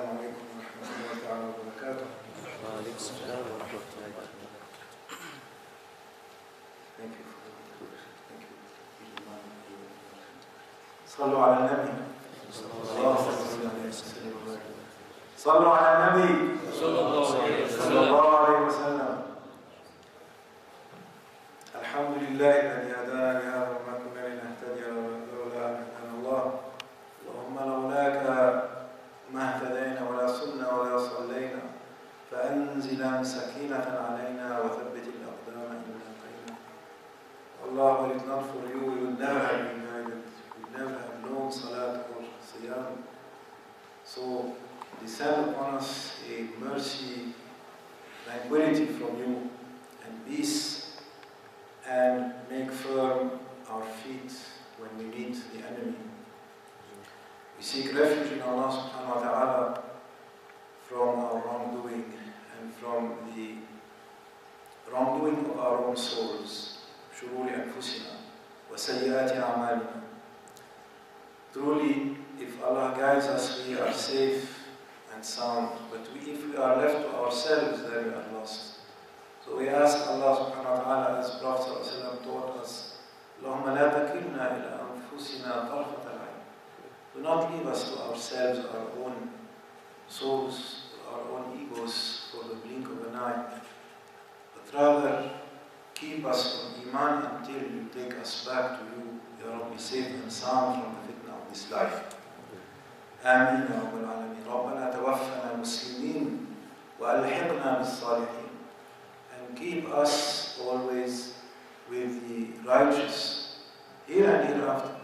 السلام عليكم ورحمة الله تعالى وبركاته. وعليكم السلام ورحمة الله وبركاته. Thank you. صلوا على النبي. صلوا على النبي صلى الله عليه وسلم. الحمد لله الذي هدانا لهذا وما كنا لنهتدي لولا أن هدانا الله. اللهم لولاك ما اهتدينا ولا صرنا ولا صلينا فأنزل سكينة علينا وثبت الأقدام إن لقينا. Allah, were it not for you, we would never have been guided. We would never have known Salat or Siyam. So descend upon us a mercy, tranquility from you, and peace, and make firm our feet when we meet the enemy. We seek refuge in Allah subhanahu wa ta'ala from our wrongdoing and from the wrongdoing of our own souls. شرور أنفسنا وسيئات أعمالنا. Truly, if Allah guides us, we are safe and sound. But if we are left to ourselves, then we are lost. So we ask Allah subhanahu wa ta'ala, as Prophet sallallahu alaihi wasallam taught us, اللهم لا تكلنا إلى أنفسنا طرفة العين. Do not leave us to ourselves, our own souls, our own egos for the blink of an eye, but rather keep us from Iman until you take us back to you, Ya Rabbi, safe and sound from the fitna of this life. آمين يا رب العالمين. ربنا توفنا مسلمين وألحقنا بالصالحين. And keep us always with the righteous, here and hereafter.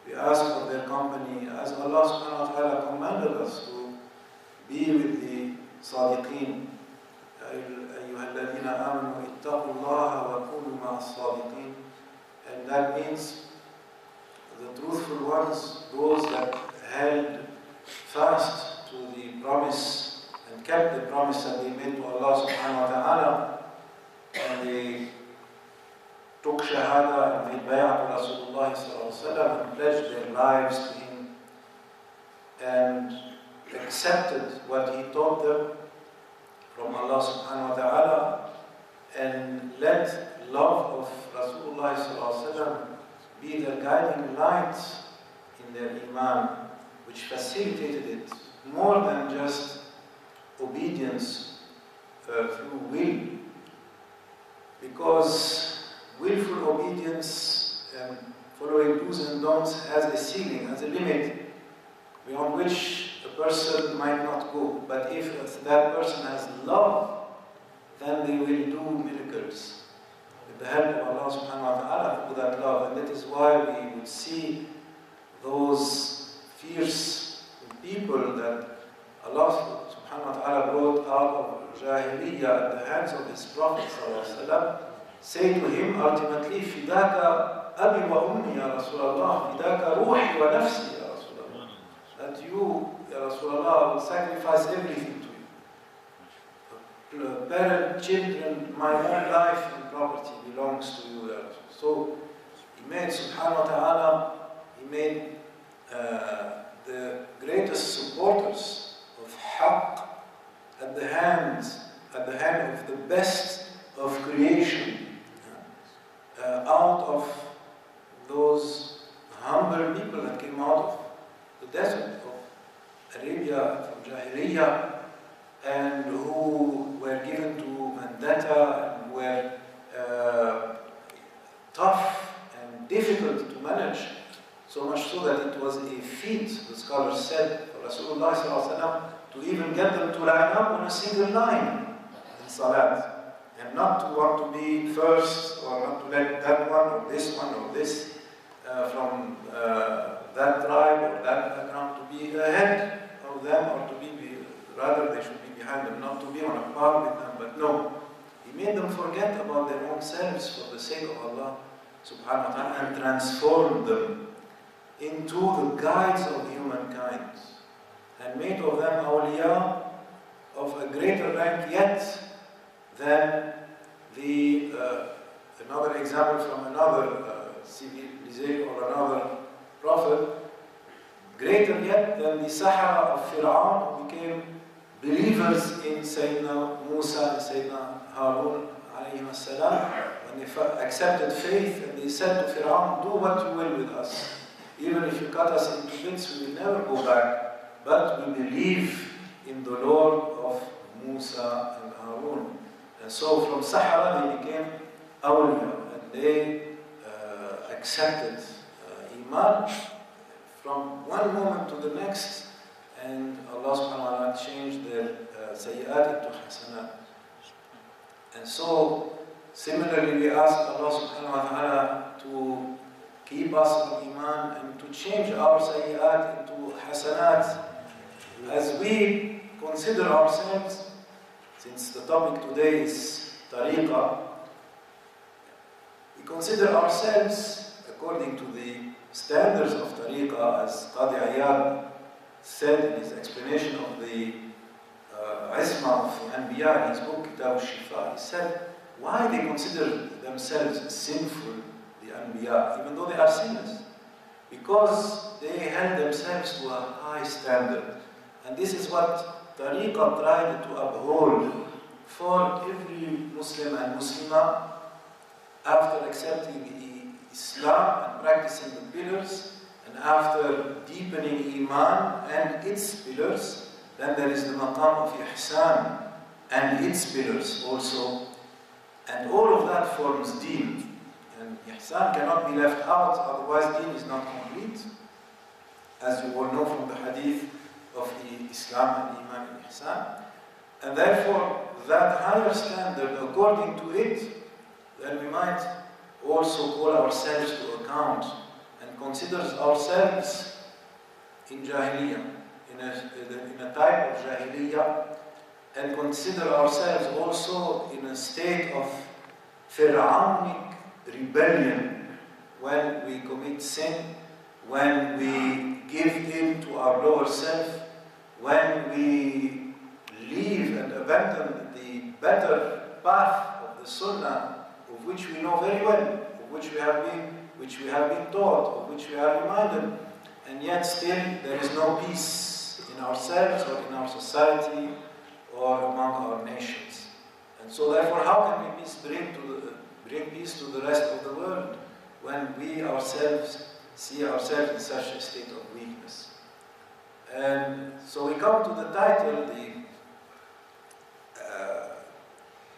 We ask for their company, as Allah subhanahu wa ta'ala commanded us to be with the Sadiqeen. أيها الذين آمنوا اتقوا الله وكونوا مع الصادقين. And that means the truthful ones, those that held fast to the promise and kept the promise that they made to Allah subhanahu wa ta'ala, and they took shahada and made bay'ah to Rasulullah sallallahu alaihi wasallam and pledged their lives to him and accepted what he taught them from Allah subhanahu wa ta'ala, and let love of Rasulullah sallallahu alaihi wasallam be their guiding light in their iman, which facilitated it more than just obedience through will, because willful obedience and following do's and don'ts has a ceiling, has a limit beyond which a person might not go. But if that person has love, then they will do miracles with the help of Allah subhanahu wa ta'ala through that love. And that is why we would see those fierce people that Allah subhanahu wa ta'ala brought out of Jahiliyyah at the hands of his Prophet sallallahu alaihi wasallam say to him ultimately, Fidaka abi wa ummi ya Rasulallah, Fidaka ruhi wa nafsi ya Rasulallah. That you, ya Rasulallah, will sacrifice everything to you. Parent, children, my own life and property belongs to you, ya Rasul. So he made, subhanahu wa ta'ala, he made the greatest supporters of haqq at the hand of the best of creation, out of those humble people that came out of the desert of Arabia from Jahiliyyah, and who were given to vendetta and were tough and difficult to manage, so much so that it was a feat, the scholars said, for Rasulullah sallallahu alaihi wasallam to even get them to line up on a single line in Salat, and not to want to be first, or not to let that one or this from that tribe or that background to be ahead of them, or to be rather they should be behind them, not to be on a par with them. But no, he made them forget about their own selves for the sake of Allah subhanahu wa ta'ala, and transformed them into the guides of humankind, and made of them awliya of a greater rank yet than the another example from another civilization or another prophet, greater yet than the Sahara of Fir'aun, who became became believers in Sayyidina Musa and Sayyidina Harun alayhim as-salam, when they accepted faith and they said to Fir'aun, do what you will with us. Even if you cut us into bits, we will never go back. But we believe in the Lord of Musa and Harun. And so from Sahara they became awliya, and they accepted Iman from one moment to the next, and Allah subhanahu wa ta'ala changed their sayyat into hasanat. And so similarly we ask Allah subhanahu wa ta'ala to keep us on Iman and to change our sayyat into hasanat. As we consider ourselves, since the topic today is tariqah, we consider ourselves according to the standards of tariqah, as Qadi Iyad said in his explanation of the Isma of Anbiya in his book Kitab al-Shifa. He said, why they consider themselves sinful, the Anbiya, even though they are sinners? Because they held themselves to a high standard. And this is what tariqah tried to uphold for every Muslim and Muslimah after accepting Islam and practicing the pillars, and after deepening Iman and its pillars, then there is the maqam of Ihsan and its pillars also. And all of that forms deen. And Ihsan cannot be left out, otherwise deen is not complete. As you all know from the hadith of the Islam and Iman and Ihsan. And therefore, that higher standard, according to it, then we might also call ourselves to account and consider ourselves in Jahiliyyah, in a type of Jahiliyyah, and consider ourselves also in a state of Fir'aunic rebellion when we commit sin, when we give in to our lower self, when we leave and abandon the better path of the Sunnah, of which we know very well, of which we have been taught, of which we are reminded, and yet still there is no peace in ourselves or in our society or among our nations. And so therefore, how can we bring peace to the rest of the world when we ourselves see ourselves in such a state of weakness? And so we come to the title, the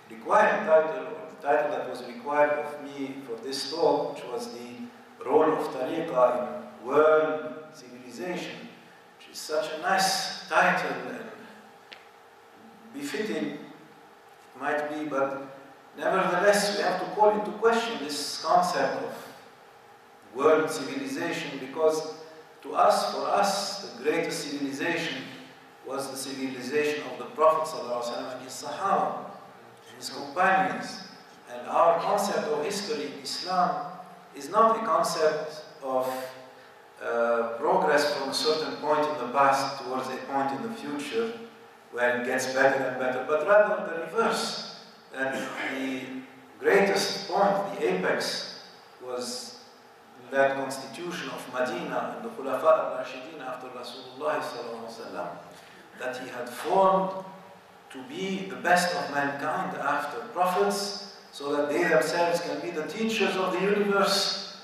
required title, or the title that was required of me for this talk, which was the role of tariqah in world civilization, which is such a nice title and befitting, it might be, but nevertheless we have to call into question this concept of world civilization, because to us, for us, the greatest civilization was the civilization of the Prophet ﷺ and his Sahaba, and his companions. And our concept of history in Islam is not a concept of progress from a certain point in the past towards a point in the future where it gets better and better, but rather the reverse. And the greatest point, the apex, was that constitution of Medina and the Khulafa al-Rashidin after Rasulullah ﷺ, that he had formed to be the best of mankind after prophets, so that they themselves can be the teachers of the universe.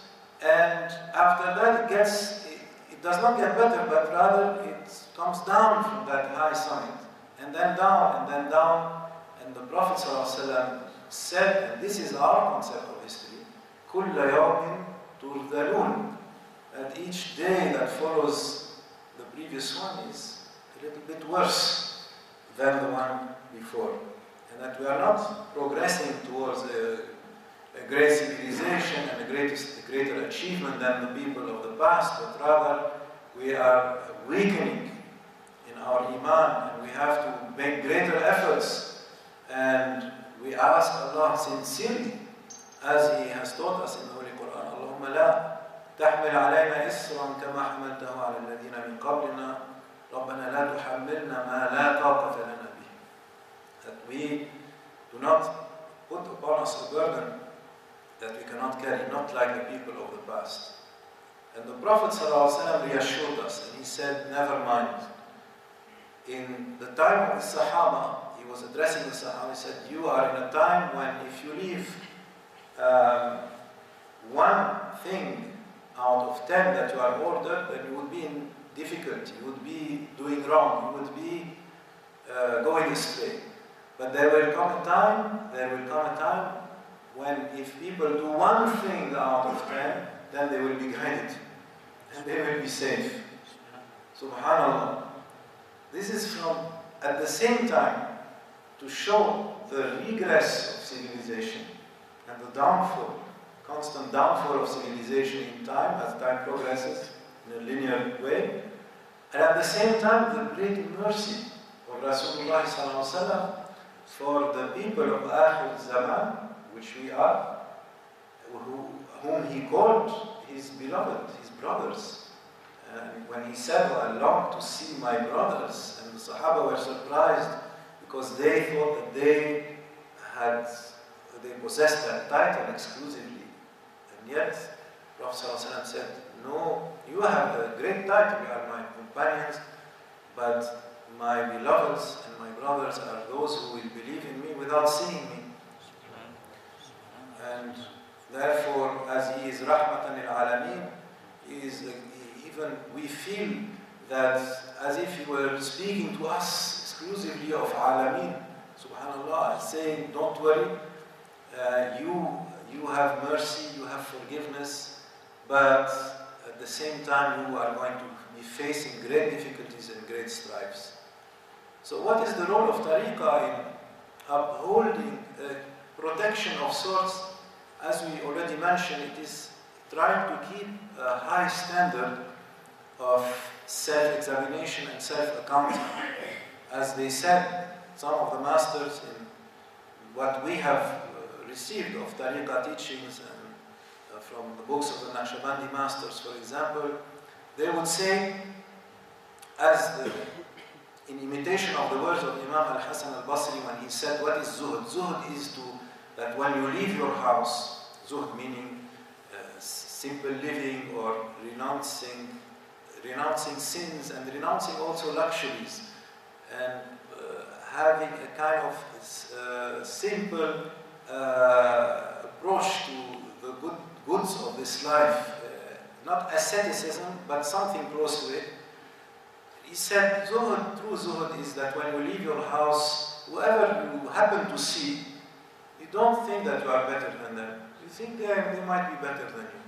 And after that it does not get better, but rather it comes down from that high summit, and then down, and then down. And the Prophet ﷺ said, and this is our concept of history, كُلَّ يَوْمٍ تُرْذَلُونَ, that each day that follows the previous one is a little bit worse than the one before. And that we are not progressing towards a great civilization and a greater achievement than the people of the past, but rather we are weakening in our Iman, and we have to make greater efforts, and we ask Allah sincerely, as He has taught us in the Holy Quran, Allahumma la tahmil alayna isran kama hamaltahu ala alladhina min qablina, Rabbana la tuhammilna ma la taqata lana bih. That we do not put upon us a burden that we cannot carry, not like the people of the past. And the Prophet ﷺ reassured us, and he said, never mind. in the time of the Sahaba, he was addressing the Sahaba, he said, you are in a time when if you leave one thing out of 10 that you are ordered, then you would be in difficulty, you would be doing wrong, you would be going astray. But there will come a time when if people do one thing out of 10, then they will be guided and they will be safe. Subhanallah. This is from, at the same time, to show the regress of civilization and the downfall, constant downfall of civilization in time, as time progresses in a linear way, and at the same time, the great mercy of Rasulullah sallallahu alaihi wasallam for the people of Akhir Zaman, which we are, whom he called his beloved, his brothers. And when he said, oh, I long to see my brothers, and the Sahaba were surprised because they thought that they possessed that title exclusively. And yet, Prophet ﷺ said, no, you have a great title, you are my companions, but my beloveds and my brothers are those who will believe in me without seeing me. And therefore, as he is Rahmatan lil Alameen, he is even we feel that as if he were speaking to us exclusively of Alameen, subhanallah, saying, don't worry, you have mercy, you have forgiveness, but at the same time you are going to be facing great difficulties and great strifes. So what is the role of tariqah in upholding protection of sorts? As we already mentioned, it is trying to keep a high standard of self-examination and self-accounting. As they said, some of the masters in what we have received of tariqah teachings and from the books of the Naqshbandi masters, for example, they would say, in imitation of the words of Imam al-Hasan al-Basri when he said, what is zuhd? Zuhd is that when you leave your house, zuhd meaning simple living or renouncing sins and renouncing also luxuries, and having a kind of simple approach to the goods of this life, not asceticism, but something close to it. He said, zuhd, true zuhd is that when you leave your house, whoever you happen to see, you don't think that you are better than them. You think they might be better than you.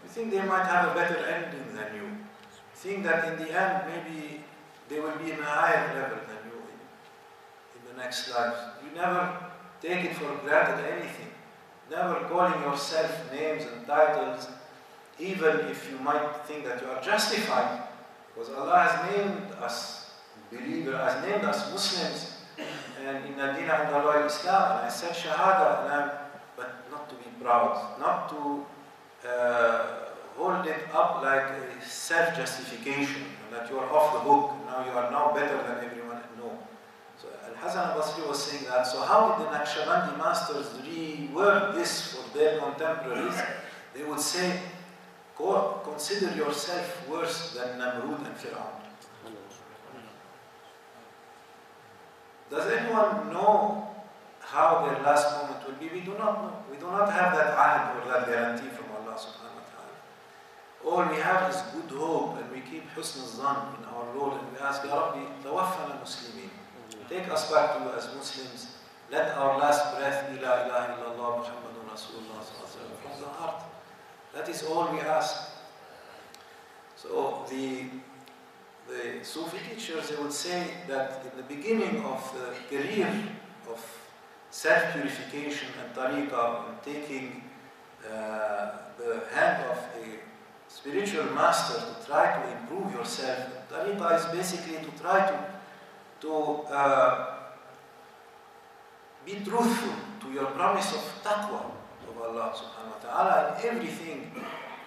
You think they might have a better ending than you. You think that in the end, maybe they will be in a higher level than you in the next life. You never take it for granted anything. Never calling yourself names and titles, even if you might think that you are justified. Because Allah has named us believers, has named us Muslims, and in Adina and Allah Islam, and I said Shahada, but not to be proud, not to hold it up like a self-justification, that you are off the hook, now you are now better than everyone. No. So Al-Hasan al-Basri was saying that. So how did the Naqshbandi masters reword this for their contemporaries? They would say, consider yourself worse than Namrud and Fir'aun. Does anyone know how their last moment will be? We do not know. We do not have that ahd or that guarantee from Allah subhanahu wa ta'ala. All we have is good hope, and we keep husn al-zan in our Lord, and we ask, Ya Rabbi, tawaffana muslimin. Take us back to you as Muslims. Let our last breath be La ilaha illallah Muhammadun Rasulullah from the heart. That is all we ask. So the Sufi teachers, they would say that in the beginning of the career of self-purification and tariqah, and taking the hand of a spiritual master to try to improve yourself, tariqah is basically to try to be truthful to your promise of taqwa of Allah subhanahu wa ta'ala in everything,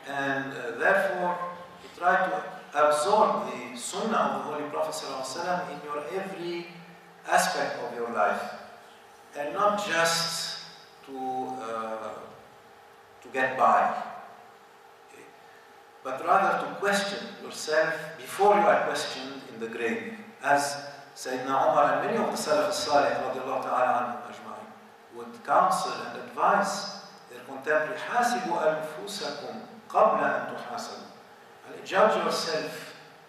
and therefore to try to absorb the sunnah of the Holy Prophet ﷺ in your every aspect of your life, and not just to get by, but rather to question yourself before you are questioned in the grave. as Sayyidina Umar and many of the Salaf al-Salih radiallahu ta'ala anhum ajma'in would counsel and advise their contemporary, حاسبوا أنفسكم قبل أن تحاسبوا. Judge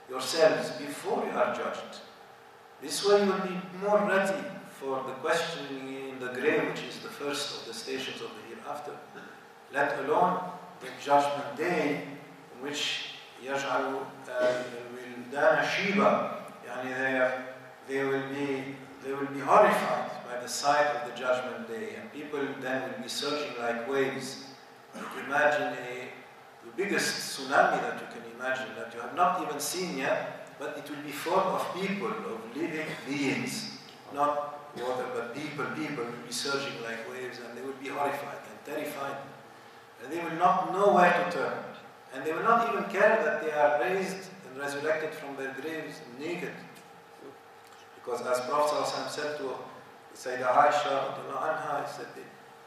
yourselves before you are judged. This way you will be more ready for the questioning in the grave, which is the first of the stations of the hereafter, let alone the judgment day, in which يجعل الولدان شيبا, they will be horrified by the sight of the judgment day, and people then will be surging like waves. Imagine the biggest tsunami that you can imagine, that you have not even seen yet, but it will be full of people, of living beings, not water, but people will be surging like waves, and they will be horrified and terrified, and they will not know where to turn, and they will not even care that they are raised and resurrected from their graves naked. Because as Prophet ﷺ said to Sayyidah Aisha, he said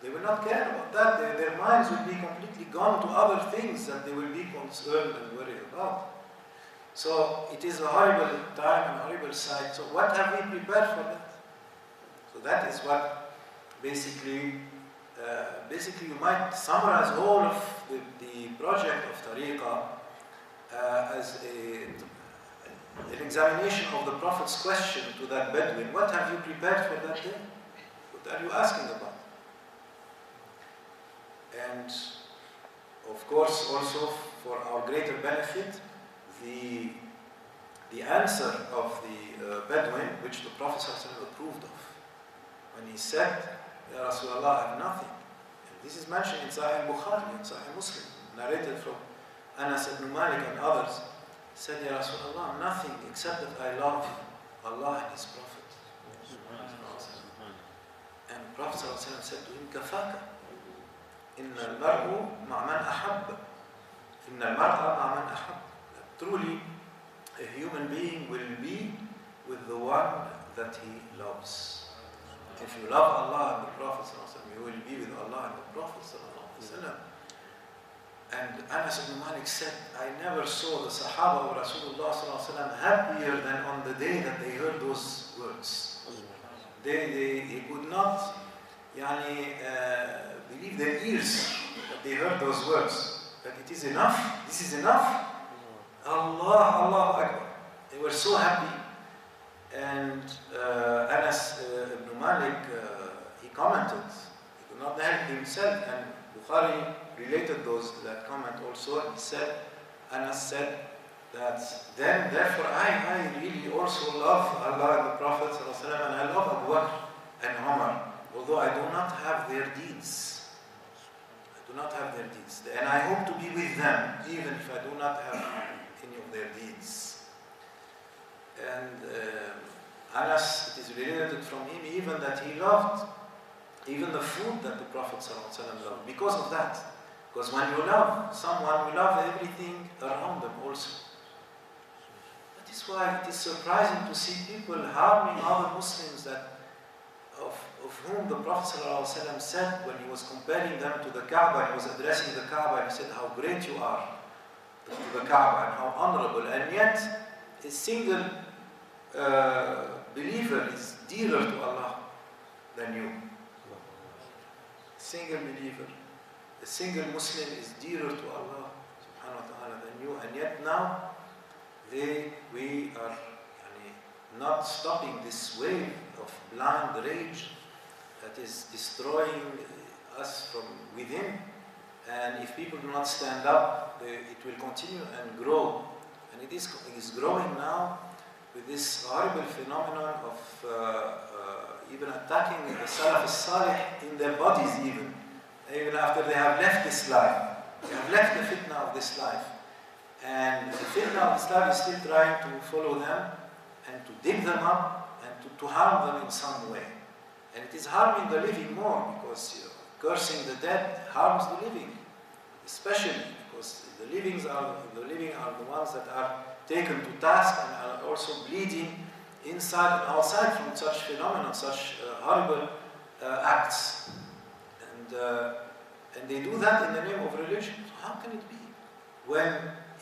they will not care about that. Their minds will be completely gone to other things that they will be concerned and worried about. So it is a horrible time and a horrible sight. So what have we prepared for that? So that is what basically you might summarize all of the project of Tariqah as an examination of the Prophet's question to that Bedouin. What have you prepared for that day? What are you asking about? And of course, also for our greater benefit, the answer of the Bedouin, which the Prophet ﷺ approved of, when he said, Ya Rasulullah, I have nothing. And this is mentioned in Sahih Bukhari and Sahih Muslim, narrated from Anas ibn Malik and others. Said, Ya Rasulullah, nothing except that I love Allah and His Prophet. And Prophet ﷺ said to him, Kafaka. Inna al-mar'u ma'man ahabba. Inna al-mar'a ma'man ahabba. Truly, a human being will be with the one that he loves. If you love Allah and the Prophet ﷺ, you will be with Allah and the Prophet ﷺ. And Anas ibn Malik said, I never saw the Sahaba of Rasulullah ﷺ happier than on the day that they heard those words. They could not believe their ears that they heard those words. That it is enough, this is enough. Allah, Allahu Akbar. They were so happy. And Anas ibn Malik, he commented, he could not help himself, and Bukhari related that comment also, and he said, Anas said that therefore I really also love Allah and the Prophet ﷺ, and I love Abu Bakr and Umar, although I do not have their deeds. I do not have their deeds. And I hope to be with them, even if I do not have any of their deeds. And Anas, it is related from him even that he loved even the food that the Prophet ﷺ loved, because of that. Because when you love someone, you love everything around them also. That is why it is surprising to see people harming other Muslims of whom the Prophet ﷺ said, when he was comparing them to the Kaaba, he was addressing the Kaaba, and he said how great you are to the Kaaba and how honorable, and yet a single believer is dearer to Allah than you. A single believer, a single Muslim is dearer to Allah subhanahu wa ta'ala than you, and yet now we are not stopping this wave of blind rage that is destroying us from within. And if people do not stand up, it will continue and grow. And it is growing now with this horrible phenomenon of even attacking the Salaf al-Salih in their bodies even after they have left this life. They have left the fitna of this life. And the fitna of this life is still trying to follow them and to dig them up and to harm them in some way. And it is harming the living more, because cursing the dead harms the living, especially because the living are the ones that are taken to task and are also bleeding inside and outside from such phenomena, such horrible acts. And they do that in the name of religion. So how can it be?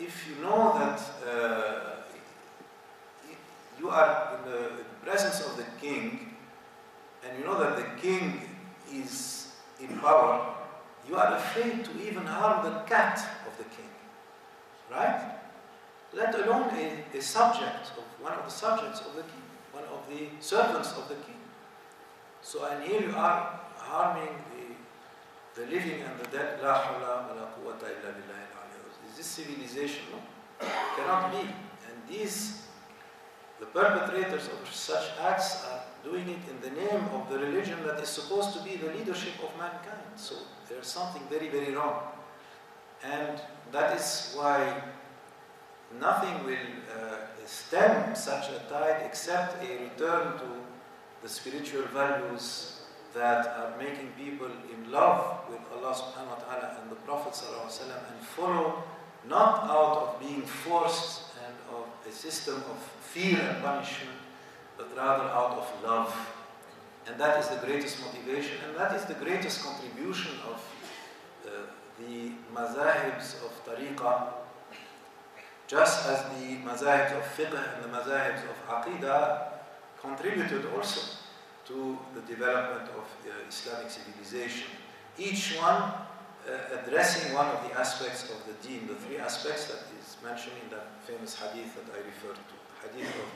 If you know that you are the cat of the king, right? Let alone a subject of one of the subjects of the king, one of the servants of the king. So, and here you are harming the living and the dead. La hawla wa la quwwata illa billahi al-aliyyil. Is this civilization? No, cannot be. And the perpetrators of such acts are doing it in the name of the religion that is supposed to be the leadership of mankind. So there's something very, very wrong. And that is why nothing will stem such a tide except a return to the spiritual values that are making people in love with Allah subhanahu wa ta'ala and the Prophet sallallahu alaihi wasallam, and follow not out of being forced and of a system of fear and punishment, but rather out of love. And that is the greatest motivation, and that is the greatest contribution of the mazahibs of tariqah, just as the mazahibs of fiqh and the mazahibs of aqidah contributed also to the development of Islamic civilization. Each one addressing one of the aspects of the deen, the three aspects that is mentioned in that famous hadith that I referred to. Hadith of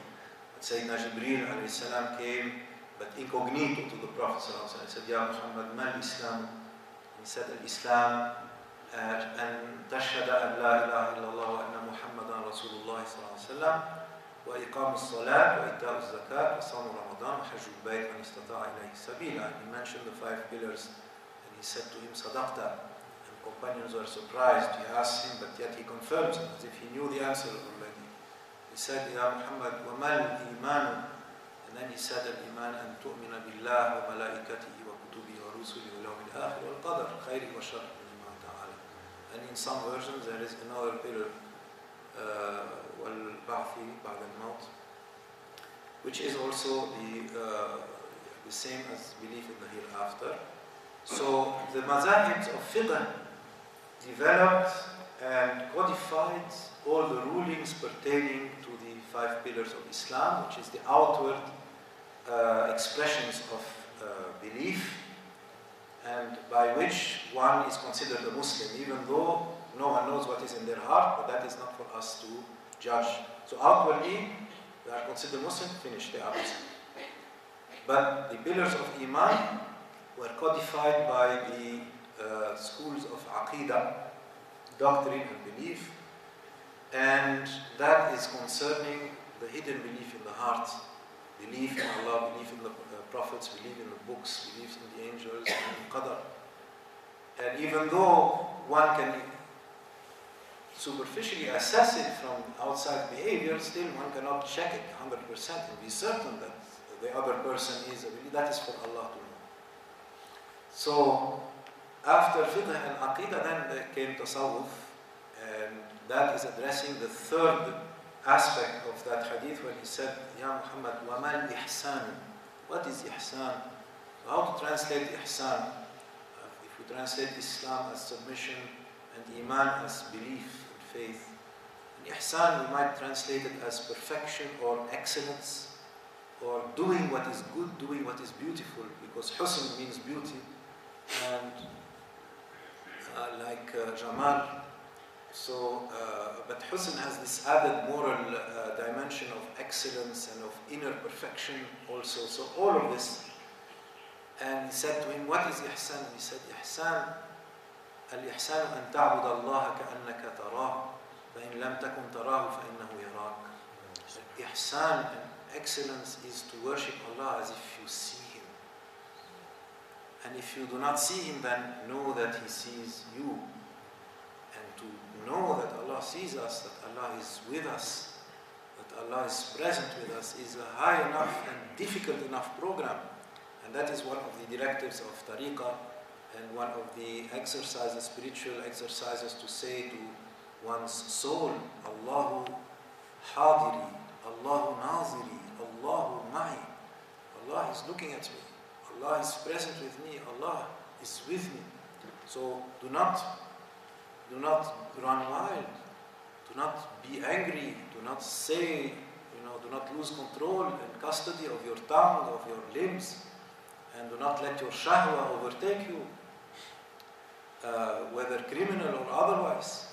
Sayyidina Gibril alayhi salam came, but incognito to the Prophet sallallahu alaihi wasallam. He said, Ya Muhammad, ma al-Islam? He said, al-Islam أن تشهد أن لا إله إلا الله وأن محمدا رسول الله صلى الله عليه وسلم وإقام الصلاة وإيتاء الزكاة وصوم رمضان وحج البيت من استطاع إليه سبيلا. And he mentioned the 5 pillars, and he said to him, Sadaqta. And companions were surprised. He asked him, but yet he confirms it as if he knew the answer already. He said, Ya Muhammad, وَمَا الْإِيمَانُ? And then he said, الإيمان أن تؤمن بالله وملائكته وكتبه ورسله واليوم الآخر والقدر خيره وشره. And in some versions there is another pillar, وَالْبَعْثِ بَعْدَ الْمَوْتِ, which is also the same as belief in the hereafter. So the mazahibs of fiqh developed and codified all the rulings pertaining to the 5 pillars of Islam, which is the outward expressions of belief, and by which one is considered a Muslim, even though no one knows what is in their heart, but that is not for us to judge. So outwardly, they are considered Muslim, finished, they are Muslim. But the pillars of Iman were codified by the schools of Aqidah, doctrine and belief, and that is concerning the hidden belief in the heart, belief in Allah, belief in the prophets, belief in the books, belief in the angels, and in Qadr. And even though one can superficially assess it from outside behavior, still one cannot check it 100% and be certain that the other person is a believer. That is for Allah to know. So after fiqh and aqidah, then there came tasawwuf, and that is addressing the third aspect of that hadith when he said, Ya Muhammad, wa mal ihsan? What is ihsan? How to translate ihsan? If we translate Islam as submission and iman as belief and faith, and ihsan we might translate it as perfection or excellence, or doing what is good, doing what is beautiful, because husn means beauty, and like jamal. So, but husn has this added moral dimension of excellence and of inner perfection also. So all of this. And he said to him, what is ihsan? He said, ihsan, al-ihsan an ta'bud Allah ka'annaka tarah, فَإِن لَمْ تَكُنْ تَرَاهُ فَإِنَّهُ يَرَاكَ. Ihsan and excellence is to worship Allah as if you see Him. And if you do not see Him, then know that He sees you. And to know that Allah sees us, that Allah is with us, that Allah is present with us, is a high enough and difficult enough program. And that is one of the directives of tariqah, and one of the exercises, spiritual exercises, to say to one's soul, Allahu hadiri, Allahu naziri, Allahu ma'i. Allah is looking at me, Allah is present with me, Allah is with me. So do not run wild, do not be angry, do not say, do not lose control and custody of your tongue, of your limbs, and do not let your shahwa overtake you. whether criminal or otherwise.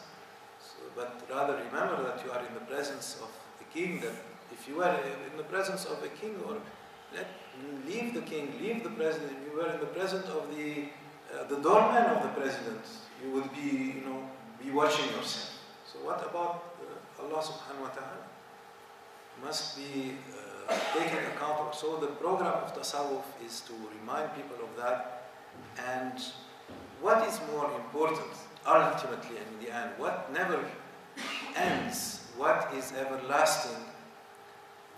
So, but rather remember that you are in the presence of the king, that if you were in the presence of a king, or leave the king, leave the president, you were in the presence of the doorman of the president, you would be, be watching yourself. So what about Allah subhanahu wa ta'ala? Must be taken account of. So the program of tasawwuf is to remind people of that. And what is more important, ultimately and in the end, what never ends, what is everlasting,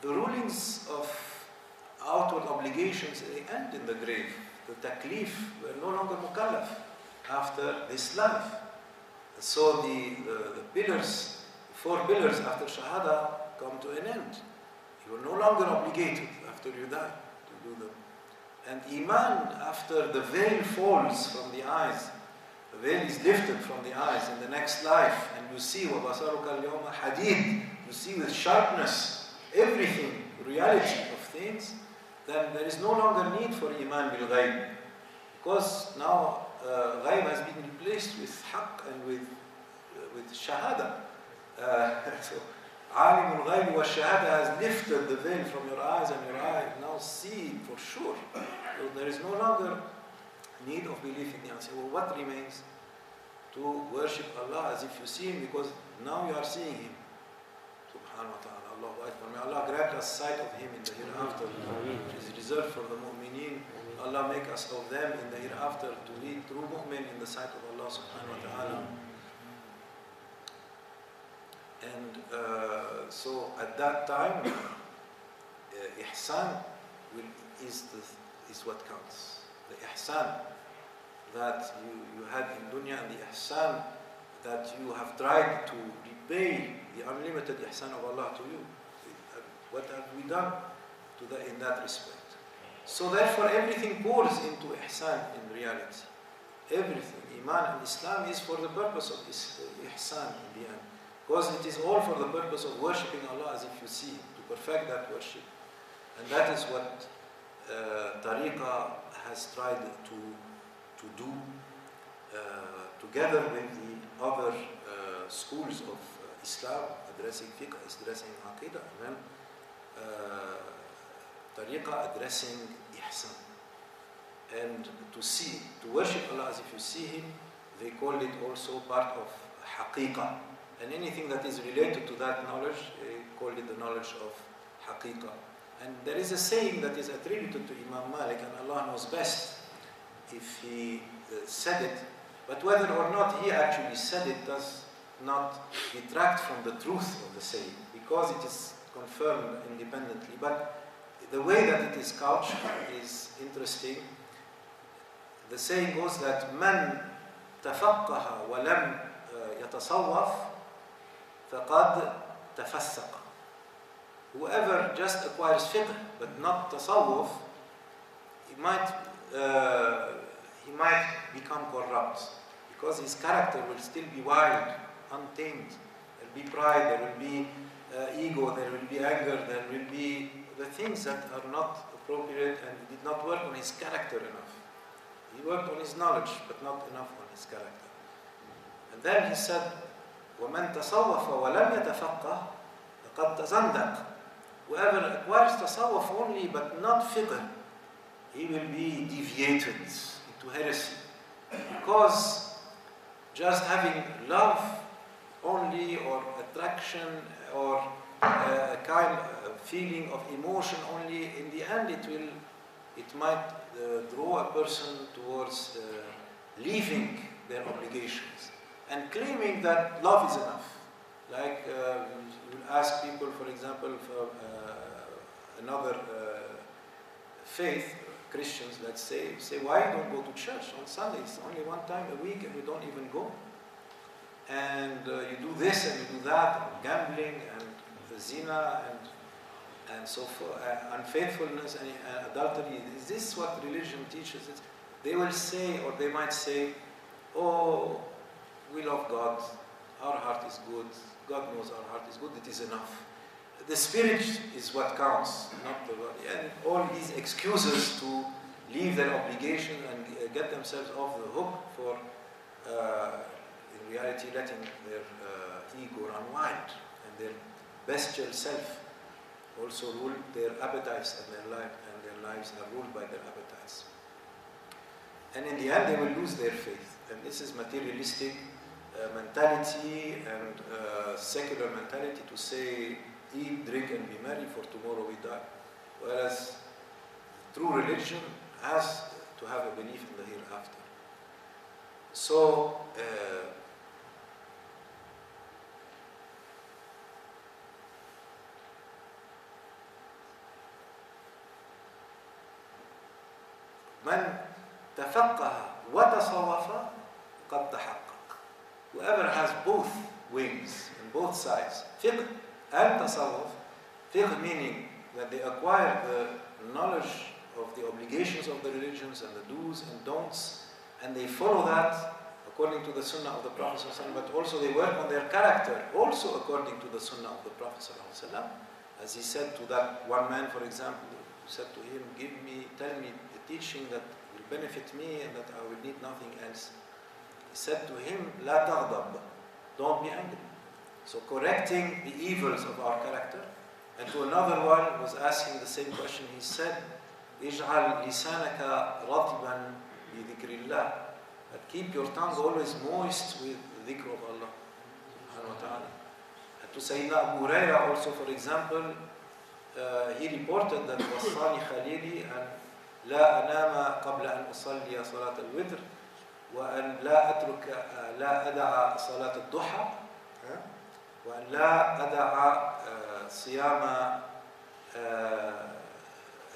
the rulings of outward obligations, they end in the grave. The taklif, we're no longer mukallaf after this life. So the pillars, 4 pillars after shahada come to an end. You are no longer obligated after you die to do them. And iman, after the veil falls from the eyes, the veil is lifted from the eyes in the next life, and you see وَبَصَرُكَ الْيَوْمَ حَدِيدٌ, you see with sharpness everything, reality of things, then there is no longer need for iman bil ghayb, because now ghayb has been replaced with haqq and with shahada. So alim al-ghayb wa shahada has lifted the veil from your eyes, and your eye now see for sure. So there is no longer need of belief in the answer. Well, what remains? To worship Allah as if you see Him, because now you are seeing Him. Subhanahu wa ta'ala. Allahu Akbar. May Allah grant us sight of Him in the hereafter, which is reserved for the mu'mineen. Allah make us of them in the hereafter to be true mu'min in the sight of Allah subhanahu wa ta'ala. And so at that time, ihsan is what counts. The ihsan that you had in dunya, and the ihsan that you have tried to repay the unlimited ihsan of Allah to you. What have we done in that respect? So therefore everything pours into ihsan in reality. Everything. Iman and Islam is for the purpose of ihsan in the end. Because it is all for the purpose of worshipping Allah as if you see Him, to perfect that worship. And that is what Tariqah has tried to do together with the other schools of Islam, addressing fiqh, addressing aqidah, and then Tariqah addressing ihsan. And to worship Allah as if you see Him, they call it also part of haqiqah. And anything that is related to that knowledge, they call it the knowledge of haqiqah. And there is a saying that is attributed to Imam Malik, and Allah knows best if he said it, but whether or not he actually said it does not detract from the truth of the saying, because it is confirmed independently. But the way that it is couched is interesting. The saying goes that man تفقه ولم يتصوف فقد تفسق. Whoever just acquires fiqh but not tasawwuf, he might become corrupt, because his character will still be wild, untamed. There will be pride, there will be ego, there will be anger, there will be the things that are not appropriate, and he did not work on his character enough. He worked on his knowledge, but not enough on his character. And then he said, وَمَنْ تَصَوَّفَ وَلَمْ يَتَفَقَّهْ فَقَدْ تَزَنْدَقَ. Whoever acquires tasawwuf only but not fiqh, he will be deviated into heresy. Because just having love only, or attraction, or a kind of feeling of emotion only, in the end it might draw a person towards leaving their obligations and claiming that love is enough. Like you ask people, for example, for another faith, Christians, let's say, why you don't go to church on Sundays? Only one time a week, and you don't even go. And you do this and you do that, gambling and zina and so forth, unfaithfulness and adultery. Is this what religion teaches? They will say, or they might say, oh, we love God, our heart is good, God knows our heart is good, it is enough. The spirit is what counts, not the body. And all these excuses to leave their obligation and get themselves off the hook for in reality letting their ego run wild, and their bestial self also rule their appetites, and their lives are ruled by their appetites. And in the end, they will lose their faith. And this is materialistic mentality and secular mentality to say, eat, drink, and be merry, for tomorrow we die. Whereas true religion has to have a belief in the hereafter. So, من تفقه وتصوف قد تحقق. Whoever has both wings and both sides, fiqh and tasawwuf, fiqh meaning that they acquire the knowledge of the obligations of the religions and the do's and don'ts, and they follow that according to the sunnah of the Prophet ﷺ, but also they work on their character also according to the sunnah of the Prophet ﷺ. As he said to that one man, for example, he said to him, tell me a teaching that will benefit me and that I will need nothing else. He said to him, لا تغضب, don't be angry. So correcting the evils of our character. And to another one was asking the same question. He said, اجعل لسانك رطبا بذكر الله. But keep your tongue always moist with the dhikr of Allah subhanahu wa ta'ala. And to Sayyidina Abu Hurairah also, for example, he reported that وصاني خليلي أن لا أنام قبل أن أصلي صلاة الوتر وأن لا أدع صلاة الضحى وأن لا أدع صيام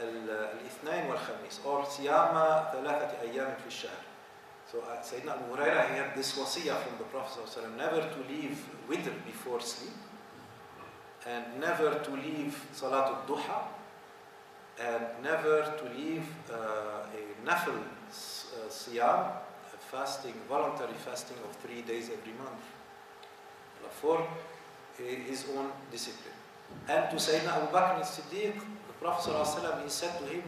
الاثنين والخميس or صيام 3 أيام في الشهر. So Sayyidina Abu Hurairah, he had this wasiyah from the Prophet ﷺ, never to leave witr before sleep, and never to leave Salat al-Duha, and never to leave a nafil siyam, a fasting, voluntary fasting of 3 days every month, for his own discipline. And to Sayyidina Abu Bakr Siddique, the Prophet ﷺ, he said to him,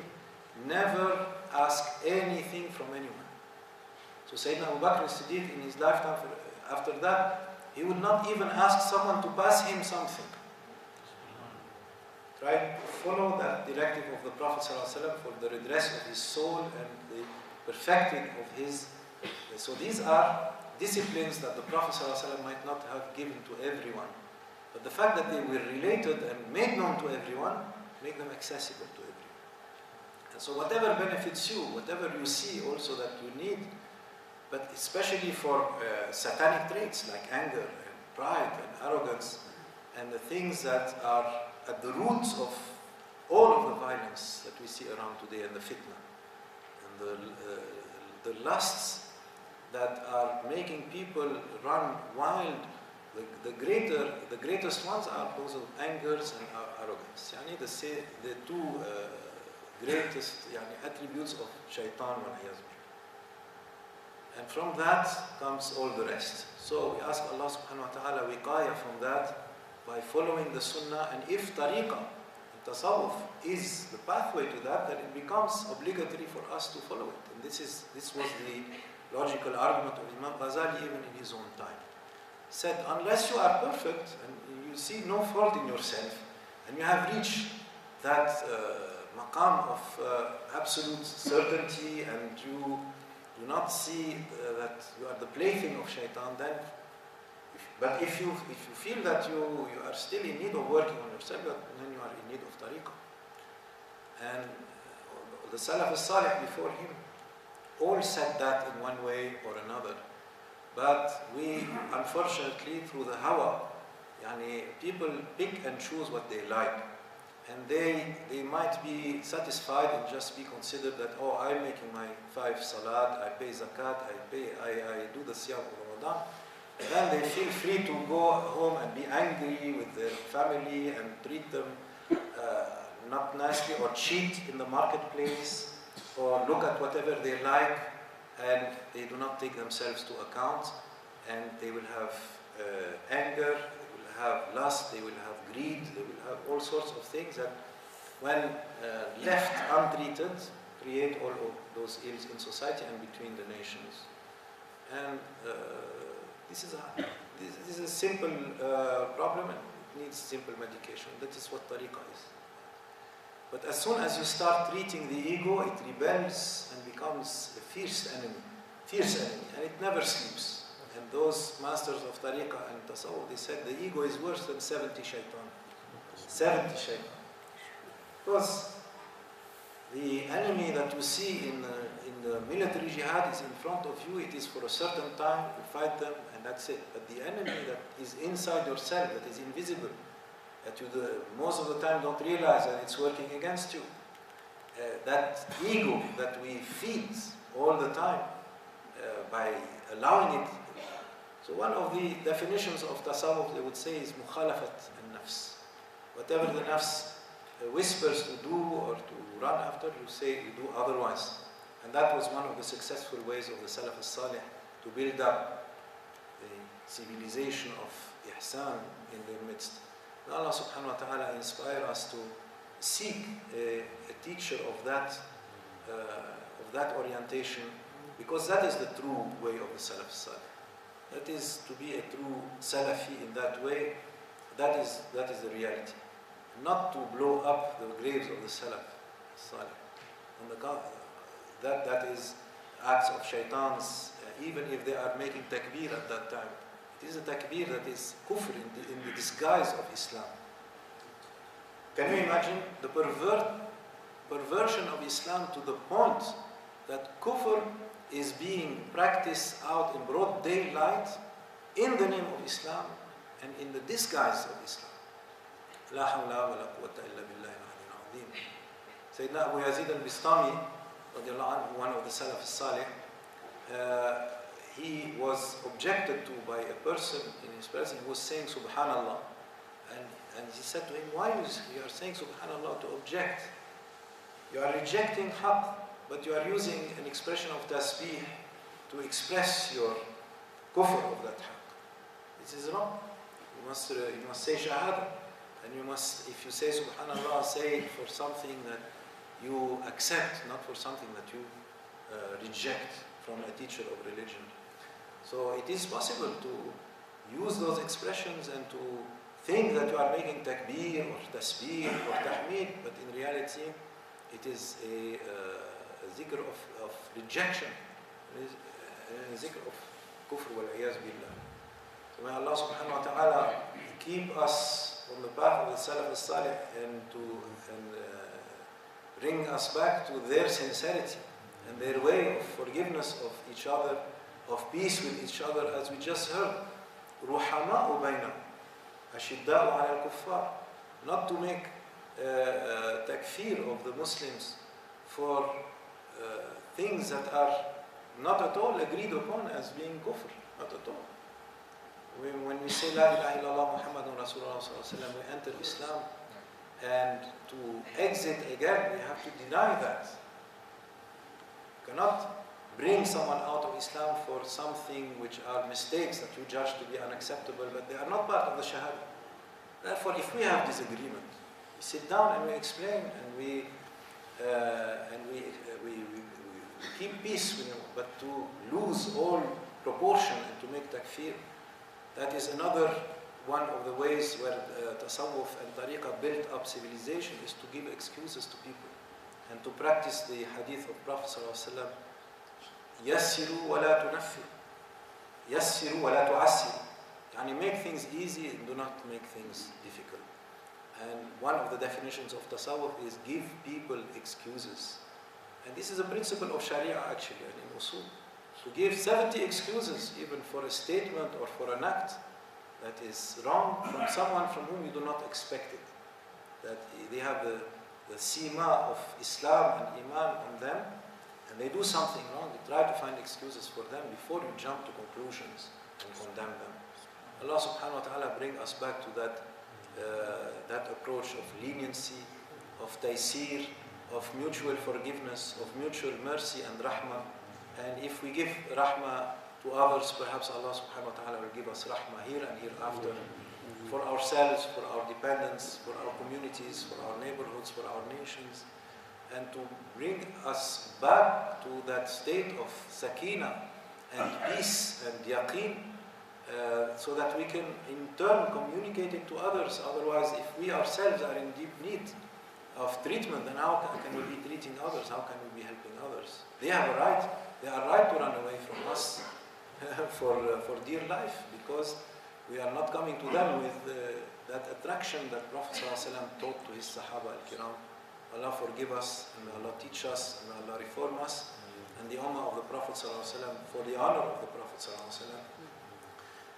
never ask anything from anyone. So Sayyidina Abu Bakr Siddique in his lifetime, after that, he would not even ask someone to pass him something. Try to follow that directive of the Prophet ﷺ for the redress of his soul and the perfecting of his. So these are disciplines that the Prophet ﷺ might not have given to everyone. But the fact that they were related and made known to everyone, make them accessible to everyone. And so whatever benefits you, whatever you see also that you need, but especially for satanic traits like anger and pride and arrogance and the things that are at the roots of all of the violence that we see around today, and the fitna and the lusts that are making people run wild. The greatest ones are those of angers and arrogance. Yani the two greatest attributes of shaitan wal iyaz billah. And from that comes all the rest. So we ask Allah subhanahu wa ta'ala wiqaya from that by following the sunnah, and if tariqah and tasawwuf is the pathway to that, then it becomes obligatory for us to follow it. And this was the logical argument of Imam Ghazali even in his own time. He said, unless you are perfect and you see no fault in yourself, and you have reached that maqam of absolute certainty, and you do not see that you are the plaything of shaitan, then but if you feel that you are still in need of working on yourself, then you are in need of tariqah. And the Salaf al-Salih before him all said that in one way or another. But we, unfortunately, through the hawa, people pick and choose what they like. And they might be satisfied and just be considered that, oh, I'm making my 5 salat, I pay zakat, I do the siyam of Ramadan. Then they feel free to go home and be angry with their family and treat them not nicely, or cheat in the marketplace, or look at whatever they like, and they do not take themselves to account, and they will have anger, they will have lust, they will have greed, they will have all sorts of things that, when left untreated, create all of those ills in society and between the nations. And this is a simple problem and it needs simple medication. That is what tariqah is. But as soon as you start treating the ego, it rebels and becomes a fierce enemy, and it never sleeps. And those masters of tariqah and tasawwuf, they said the ego is worse than 70 shaitan. 70 shaitan. Because the enemy that you see in the military jihad is in front of you, it is for a certain time, you fight them and that's it. But the enemy that is inside yourself, that is invisible, that you most of the time don't realize that it's working against you, that ego that we feed all the time by allowing it. So one of the definitions of tasawwuf, they would say, is mukhalafat al-nafs. Whatever the nafs whispers to do or to run after, you say you do otherwise. And that was one of the successful ways of the Salaf al-Salih to build up the civilization of ihsan in their midst. May Allah subhanahu wa ta'ala inspire us to seek a teacher of that orientation, because that is the true way of the Salaf al-Salih. That is to be a true Salafi in that way. That is the reality. Not to blow up the graves of the Salaf al-Salih. On the contrary, that is acts of shaitans, even if they are making takbir at that time. It is a takbir that is kufr in the disguise of Islam. Can you imagine the perversion of Islam to the point that kufr is being practiced out in broad daylight in the name of Islam and in the disguise of Islam? لا حول ولا قوة إلا بالله العلي العظيم. Sayyidina Abu Yazid al-Bistami, one of the Salaf al-Salih, he was objected to by a person in his presence who was saying Subhanallah. And he said to him, why you are saying Subhanallah to object? You are rejecting haqq, but you are using an expression of tasbih to express your kufr of that haqq. This is wrong. You must say shahada. And you must, if you say Subhanallah, say it for something that you accept, not for something that you reject from a teacher of religion. So it is possible to use those expressions and to think that you are making takbir or tasbih or tahmid, but in reality it is a zikr of rejection, a zikr of kufr wal-iyaz billah. So may Allah subhanahu wa ta'ala keep us on the path of the Salaf al-Salih and bring us back to their sincerity and their way of forgiveness of each other, of peace with each other, as we just heard. رُحَمَاءُ بَيْنَهُمْ أَشِدَّاءُ عَلَى الْكُفَّارِ. Not to make takfir of the Muslims for things that are not at all agreed upon as being kufr, not at all. When we say La ilaha illallah Muhammadun Rasulullah sallallahu alaihi wasallam, we enter Islam, and to exit again, we have to deny that. You cannot bring someone out of Islam for something which are mistakes that you judge to be unacceptable, but they are not part of the Shahada. Therefore, if we have disagreement, we sit down and we explain and we keep peace with you, but to lose all proportion and to make takfir, that is another one of the ways where tasawwuf and tariqah built up civilization, is to give excuses to people and to practice the hadith of Prophet ﷺ, yassiru wa la tunaffiru, yassiru wa la tu'assiru. Yani make things easy and do not make things difficult. And one of the definitions of tasawwuf is give people excuses. And this is a principle of Sharia actually, and in usul. To give 70 excuses even for a statement or for an act that is wrong from someone from whom you do not expect it. That they have the sima of Islam and Iman on them, and they do something wrong, you try to find excuses for them before you jump to conclusions and condemn them. Allah subhanahu wa ta'ala bring us back to that approach of leniency, of taysir, of mutual forgiveness, of mutual mercy and rahmah. And if we give rahmah to others, perhaps Allah subhanahu wa ta'ala will give us rahmah here and hereafter, for ourselves, for our dependents, for our communities, for our neighborhoods, for our nations, and to bring us back to that state of sakina and peace and yaqeen, so that we can in turn communicate it to others. Otherwise, if we ourselves are in deep need of treatment, then how can we be treating others? How can we be helping others? They have a right. They are right to run away from us for dear life, because we are not coming to them with that attraction that Prophet ﷺ taught to his Sahaba al-Kiram. Allah forgive us, and Allah teach us, and Allah reform us, and the Ummah of the Prophet ﷺ, for the honor of the Prophet ﷺ.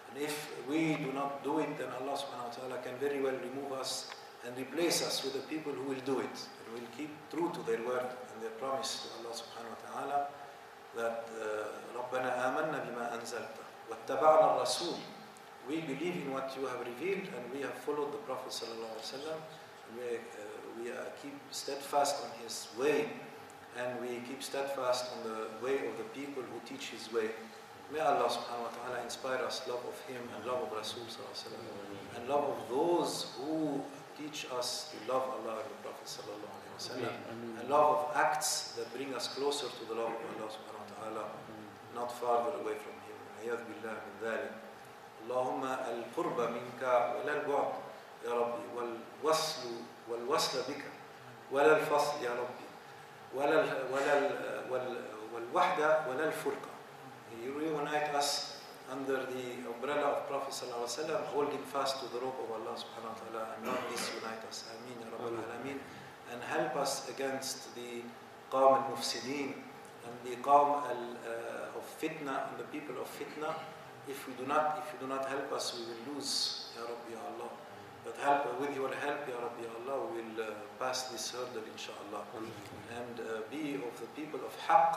And if we do not do it, then Allah subhanahu wa ta'ala can very well remove us and replace us with the people who will do it, and will keep true to their word and their promise to Allah subhanahu wa ta'ala, that رَبَّنَا آمَنَّا بِمَا أَنزَلْتَ وَاتَّبَعْنَا الرَّسُولِ. We believe in what you have revealed, and we have followed the Prophet sallallahu alaihi wasallam. We keep steadfast on his way, and we keep steadfast on the way of the people who teach his way. May Allah subhanahu wa ta'ala inspire us love of him and love of Rasul sallallahu alaihi wasallam, and love of those who teach us to love Allah and the Prophet sallallahu alaihi wasallam, and love of acts that bring us closer to the love of Allah subhanahu wa ta'ala, not farther away from him. A'yadh billah min dhalik. اللهم القرب منك ولا البعد يا ربي، والوصل بك ولا الفصل يا ربي، والوحدة ولا الفرقة. You reunite us under the umbrella of Prophet sallallahu alaihi wasallam, holding fast to the rope of Allah subhanahu wa ta'ala, and not disunite us. Ameen ya Rabbal Alameen. And help us against the qawm al-mufsideen and the qawm of fitna and the people of fitna. If you do not help us, we will lose, Ya Rabbi, Ya Allah. But with your help, Ya Rabbi, Ya Allah, we will pass this hurdle, inshaAllah. And be of the people of haqq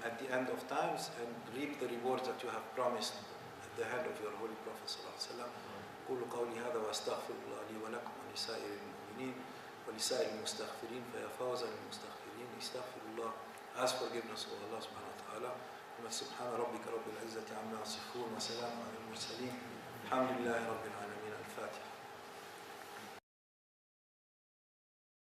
at the end of times, and reap the rewards that you have promised at the hand of your Holy Prophet sallallahu alaihi wasallam. قولوا قولي هذا واستغفر الله لي ولكم ولسائر المؤمنين ولسائر المستغفرين فيا فوز المستغفرين. استغفر الله. Ask forgiveness of Allah subhanahu wa ta'ala. سبحان ربك رب العزة عما يصفون وسلام على المرسلين الحمد لله رب العالمين. الفاتحة.